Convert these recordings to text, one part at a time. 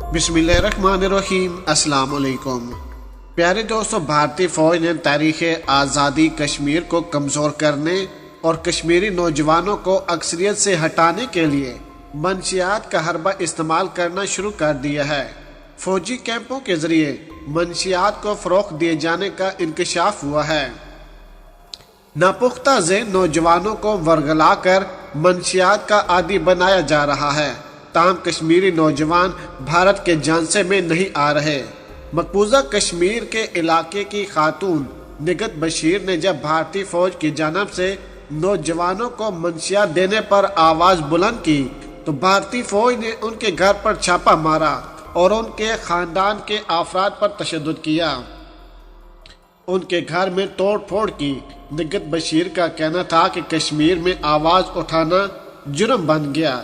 बिस्मिल्लाहिर्रहमानिर्रहीम। अस्सलाम वालेकुम। प्यारे दोस्तों, भारतीय फौज ने तारीख़ आज़ादी कश्मीर को कमज़ोर करने और कश्मीरी नौजवानों को अक्सरियत से हटाने के लिए मंशियात का हरबा इस्तेमाल करना शुरू कर दिया है। फौजी कैंपों के ज़रिए मंशियात को फ़रोग़ दिए जाने का इंकशाफ हुआ है। नापुख्ता ज़हन नौजवानों को वर्गला कर मंशियात का आदी बनाया जा रहा है। ताहम कश्मीरी नौजवान भारत के झांसे में नहीं आ रहे। मकबूजा कश्मीर के इलाके की खातून निगत बशीर ने जब भारतीय फौज की जानब से नौजवानों को मंशियात देने पर आवाज़ बुलंद की तो भारतीय फौज ने उनके घर पर छापा मारा और उनके ख़ानदान के अफराद पर तशद्दुद किया। उनके घर में तोड़ फोड़ की। निगत बशीर का कहना था कि कश्मीर में आवाज़ उठाना जुर्म बन गया।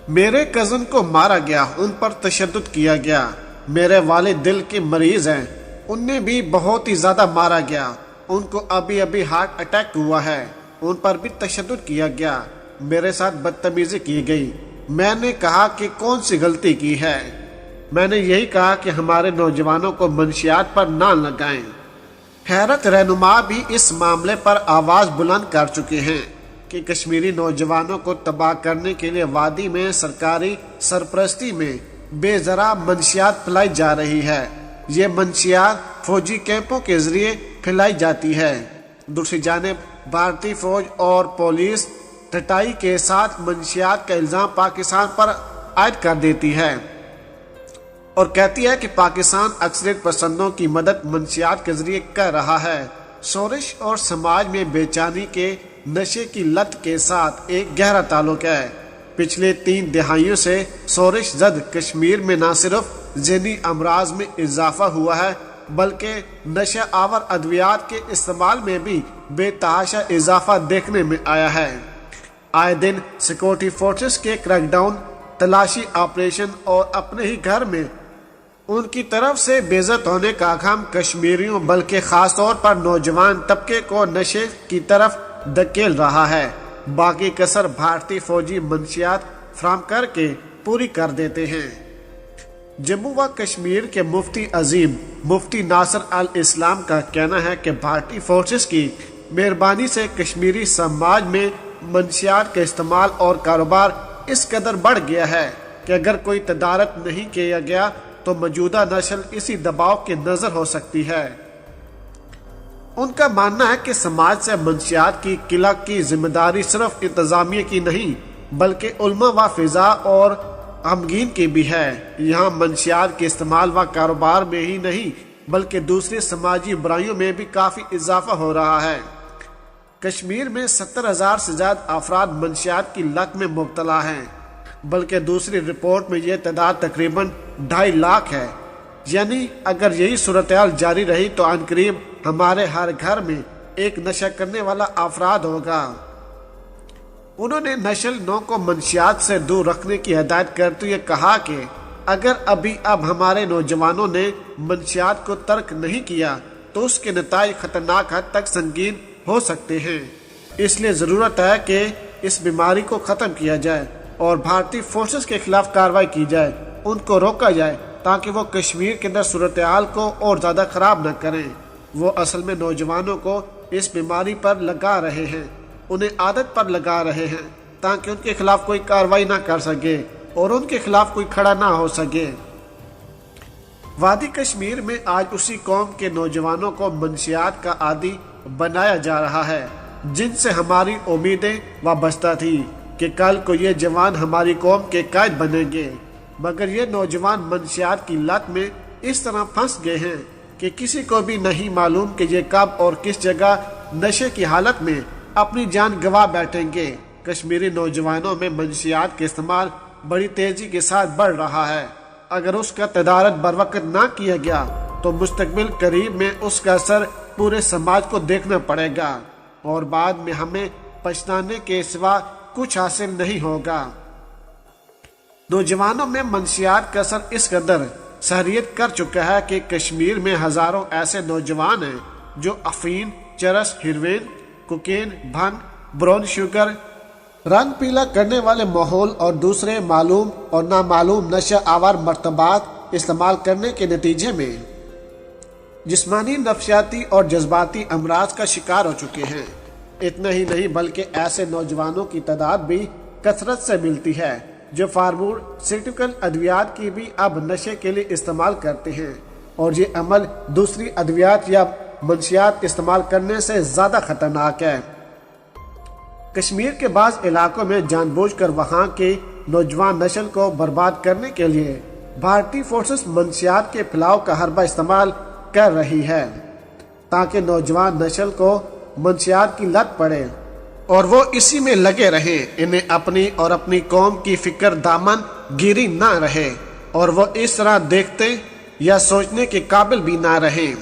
मेरे कज़न को मारा गया, उन पर तशद्दुद किया गया। मेरे वालिद दिल के मरीज़ हैं, उन्हें भी बहुत ही ज़्यादा मारा गया। उनको अभी अभी हार्ट अटैक हुआ है, उन पर भी तशद्दुद किया गया। मेरे साथ बदतमीज़ी की गई। मैंने कहा कि कौन सी गलती की है। मैंने यही कहा कि हमारे नौजवानों को मंशियात पर ना लगाएं। हैरत रहनुमा भी इस मामले पर आवाज़ बुलंद कर चुके हैं कि कश्मीरी नौजवानों को तबाह करने के लिए वादी में सरकारी सरपरस्ती में बेजरा मंशियात फैलाई जा रही है। ये मंशियात फौजी कैंपों के जरिए फैलाई जाती है। दूसरी जानिब भारतीय फौज और पुलिस टटाई के साथ मंशियात का इल्ज़ाम पाकिस्तान पर आयद कर देती है और कहती है कि पाकिस्तान अक्सरियत पसंदों की मदद मंशियात के जरिए कर रहा है। शोरिश और समाज में बेचैनी के नशे की लत के साथ एक गहरा ताल्लुक है। पिछले 3 दिहाइयों से शोरिश जद कश्मीर में न सिर्फ ज़हनी अमराज में इजाफा हुआ है बल्कि नशा आवर अद्वियात के इस्तेमाल में भी बेतहाशा इजाफा देखने में आया है। आए दिन सिक्योरिटी फोर्सेस के क्रैकडाउन, तलाशी ऑपरेशन और अपने ही घर में उनकी तरफ से बेइज्जत होने का गम कश्मीरियों बल्कि खास तौर पर नौजवान तबके को नशे की तरफ धकेल रहा है। बाकी कसर भारतीय फौजी मंशियात फराम करके पूरी कर देते हैं। जम्मू व कश्मीर के मुफ्ती अजीम मुफ्ती नासिर अल इस्लाम का कहना है कि भारतीय फोर्सेस की मेहरबानी से कश्मीरी समाज में मंशियात का इस्तेमाल और कारोबार इस कदर बढ़ गया है कि अगर कोई तदारक नहीं किया गया तो मौजूदा नस्ल इसी दबाव के नजर हो सकती है। उनका मानना है कि समाज से मंशियात की किला की जिम्मेदारी सिर्फ इंतजामिया की नहीं बल्कि उल्मा व फिजा और गमगीन की भी है। यहाँ मंशियात के इस्तेमाल व कारोबार में ही नहीं बल्कि दूसरी समाजी बुराइयों में भी काफ़ी इजाफा हो रहा है। कश्मीर में 70,000 से ज़्यादा अफराद मंशियात की लत में मुब्तला हैं, बल्कि दूसरी रिपोर्ट में यह तादाद तकरीबन 2.5 लाख है। यानी अगर यही सूरत हाल जारी रही तो अनकरीब हमारे हर घर में एक नशा करने वाला अफराद होगा। उन्होंने नस्ल 9 को मंशियात से दूर रखने की हिदायत करते हुए कहा कि अगर अब हमारे नौजवानों ने मंशियात को तर्क नहीं किया तो उसके नताइज खतरनाक हद तक संगीन हो सकते हैं। इसलिए ज़रूरत है कि इस बीमारी को ख़त्म किया जाए और भारतीय फोर्सेस के खिलाफ कार्रवाई की जाए, उनको रोका जाए ताकि वो कश्मीर के अंदर सूरत हाल को और ज़्यादा ख़राब न करें। वो असल में नौजवानों को इस बीमारी पर लगा रहे हैं, उन्हें आदत पर लगा रहे हैं ताकि उनके खिलाफ कोई कार्रवाई ना कर सके और उनके खिलाफ कोई खड़ा ना हो सके। वादी कश्मीर में आज उसी कौम के नौजवानों को मंशियात का आदी बनाया जा रहा है जिनसे हमारी उम्मीदें वाबस्ता थी कि कल को ये जवान हमारी कौम के कायद बनेंगे, मगर ये नौजवान मंशियात की लत में इस तरह फंस गए हैं कि किसी को भी नहीं मालूम कि ये कब और किस जगह नशे की हालत में अपनी जान गंवा बैठेंगे। कश्मीरी नौजवानों में मंशियात के इस्तेमाल बड़ी तेजी के साथ बढ़ रहा है। अगर उसका तदारक बरवक्त ना किया गया तो मुस्तकबिल करीब में उसका असर पूरे समाज को देखना पड़ेगा और बाद में हमें पछताने के सिवा कुछ हासिल नहीं होगा। नौजवानों में मंशियात का असर इस कदर सहरियत कर चुका है कि कश्मीर में हजारों ऐसे नौजवान हैं जो अफीम, चरस, हेरोइन, कोकेन, भंग, ब्राउन शुगर, रंग पीला करने वाले माहौल और दूसरे मालूम और नामालूम नशा आवर मर्तबात استعمال کرنے کے نتیجے میں جسمانی، نفسیاتی اور جذباتی امراض کا شکار ہو چکے ہیں۔ اتنا ہی نہیں بلکہ ایسے نوجوانوں کی تعداد بھی کثرت سے ملتی ہے جو فارماسیوٹیکل ادویات کی بھی اب نشے کے لیے استعمال کرتے ہیں، اور یہ عمل دوسری ادویات یا منشیات استعمال کرنے سے زیادہ خطرناک ہے۔ کشمیر کے بعض علاقوں میں جان بوجھ کر وہاں کی نوجوان نسل کو برباد کرنے کے لیے بھارتی فورسز منشیات کے پھیلاؤ کا حربہ استعمال کر رہی ہے تاکہ نوجوان نسل کو منشیات کی لت پڑے اور وہ اسی میں لگے رہیں، انہیں اپنی اور اپنی قوم کی فکر دامن گیری نہ رہے اور وہ اس طرح دیکھتے یا سوچنے کے قابل بھی نہ رہیں۔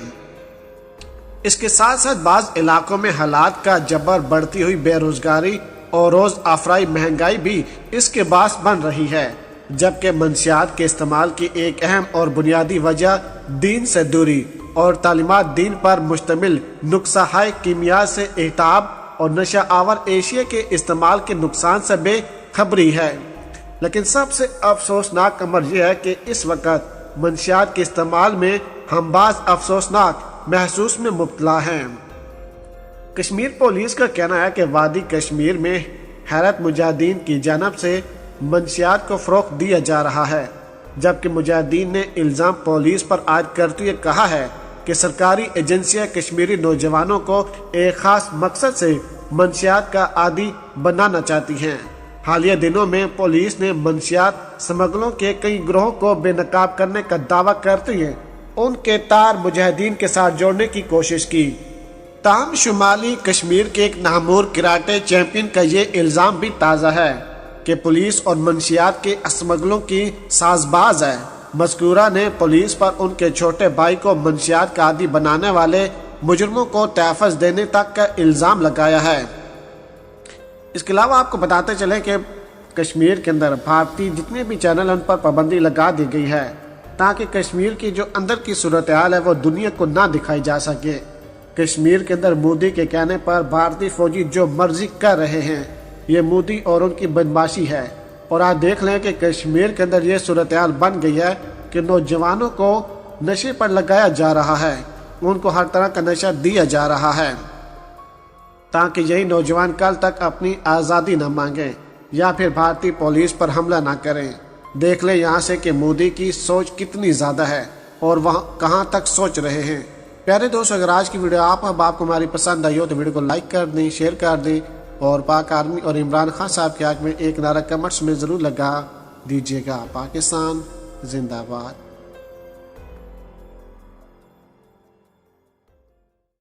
اس کے ساتھ ساتھ بعض علاقوں میں حالات کا جبر، بڑھتی ہوئی بے روزگاری اور روز افزائی مہنگائی بھی اس کے باعث بن رہی ہے، جبکہ منشیات کے استعمال کی ایک اہم اور بنیادی وجہ دین سے دوری اور تعلیمات دین پر مشتمل نقصہ ہائے کیمیا سے احتاب اور نشہ آور اشیاء کے استعمال کے نقصان سے بے خبری ہے۔ لیکن سب سے افسوسناک امر یہ ہے کہ اس وقت منشیات کے استعمال میں ہم بعض افسوسناک محسوس میں مبتلا ہیں۔ کشمیر پولیس کا کہنا ہے کہ وادی کشمیر میں حیرت مجاہدین کی جانب سے منشیات کو فروغ دیا جا رہا ہے، جبکہ مجاہدین نے الزام پولیس پر عائد کرتے ہوئے کہا ہے کہ سرکاری ایجنسیاں کشمیری نوجوانوں کو ایک خاص مقصد سے منشیات کا عادی بنانا چاہتی ہیں۔ حالیہ دنوں میں پولیس نے منشیات سمگلوں کے کئی گروہوں کو بے نقاب کرنے کا دعویٰ کرتے ہوئے ان کے تار مجاہدین کے ساتھ جوڑنے کی کوشش کی۔ تاہم شمالی کشمیر کے ایک نامور کراٹے چیمپئن کا یہ الزام بھی تازہ ہے کہ پولیس اور منشیات کے اسمگلوں کی ساز باز ہے۔ مذکورہ نے پولیس پر ان کے چھوٹے بھائی کو منشیات کا عادی بنانے والے مجرموں کو تحفظ دینے تک کا الزام لگایا ہے۔ اس کے علاوہ آپ کو بتاتے چلیں کہ کشمیر کے اندر بھارتی جتنے بھی چینل ان پر پابندی لگا دی گئی ہے تاکہ کشمیر کی جو اندر کی صورتحال ہے وہ دنیا کو نہ دکھائی جا سکے۔ کشمیر کے اندر مودی کے کہنے پر بھارتی فوجی جو مرضی کر رہے ہیں، یہ مودی اور ان کی بدماشی ہے۔ اور آپ دیکھ لیں کہ کشمیر کے اندر یہ صورتحال بن گئی ہے کہ نوجوانوں کو نشے پر لگایا جا رہا ہے، ان کو ہر طرح کا نشہ دیا جا رہا ہے تاکہ یہی نوجوان کل تک اپنی آزادی نہ مانگیں یا پھر بھارتی پولیس پر حملہ نہ کریں۔ دیکھ لیں یہاں سے کہ مودی کی سوچ کتنی زیادہ ہے اور وہاں کہاں تک سوچ رہے ہیں۔ پیارے دوست، اگر آج کی ویڈیو آپ کو ہماری پسند آئی ہو تو ویڈیو کو لائک کر دیں، شیئر کر دیں اور پاک آرمی اور عمران خان صاحب کے حق میں ایک نعرہ کمنٹس میں ضرور لگا دیجیے گا۔ پاکستان زندہ باد۔